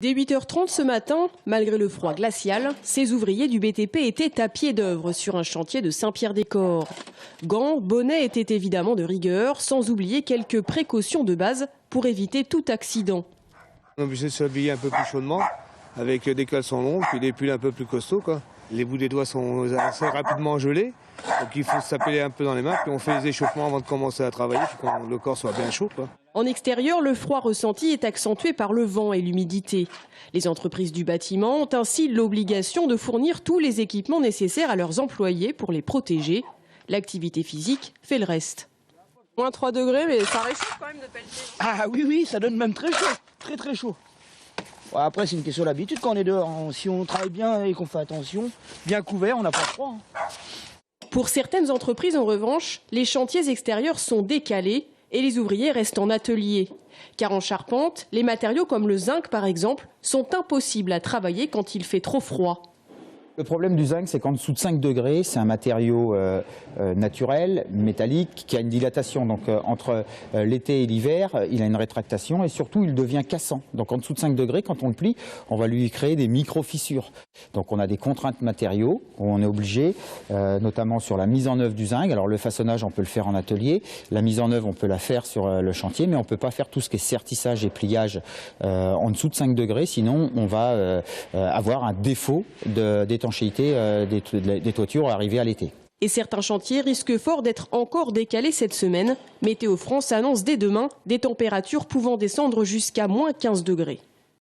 Dès 8h30 ce matin, malgré le froid glacial, ces ouvriers du BTP étaient à pied d'œuvre sur un chantier de Saint-Pierre-des-Corps. Gants, bonnets étaient évidemment de rigueur, sans oublier quelques précautions de base pour éviter tout accident. On est obligé de s'habiller un peu plus chaudement, avec des caleçons longs et des pulls un peu plus costauds, quoi. Les bouts des doigts sont assez rapidement gelés, donc il faut se taper un peu dans les mains, puis on fait les échauffements avant de commencer à travailler, pour que le corps soit bien chaud, quoi. En extérieur, le froid ressenti est accentué par le vent et l'humidité. Les entreprises du bâtiment ont ainsi l'obligation de fournir tous les équipements nécessaires à leurs employés pour les protéger. L'activité physique fait le reste. Moins 3 degrés, mais ça réchauffe quand même de pelleter. Ah oui, ça donne même très chaud, très chaud. Bon, après, c'est une question d'habitude quand on est dehors. Si on travaille bien et qu'on fait attention, bien couvert, on n'a pas froid. Pour certaines entreprises, en revanche, les chantiers extérieurs sont décalés et les ouvriers restent en atelier. Car en charpente, les matériaux comme le zinc, par exemple, sont impossibles à travailler quand il fait trop froid. Le problème du zinc, c'est qu'en dessous de 5 degrés, c'est un matériau naturel, métallique, qui a une dilatation. Donc entre l'été et l'hiver, il a une rétractation et surtout, il devient cassant. Donc en dessous de 5 degrés, quand on le plie, on va lui créer des micro-fissures. Donc on a des contraintes matériaux où on est obligé, notamment sur la mise en œuvre du zinc. Alors le façonnage, on peut le faire en atelier. La mise en œuvre, on peut la faire sur le chantier, mais on ne peut pas faire tout ce qui est sertissage et pliage en dessous de 5 degrés. Sinon, on va avoir un défaut d'étanchéité des toitures arrivées à l'été. Et certains chantiers risquent fort d'être encore décalés cette semaine. Météo France annonce dès demain des températures pouvant descendre jusqu'à moins 15 degrés.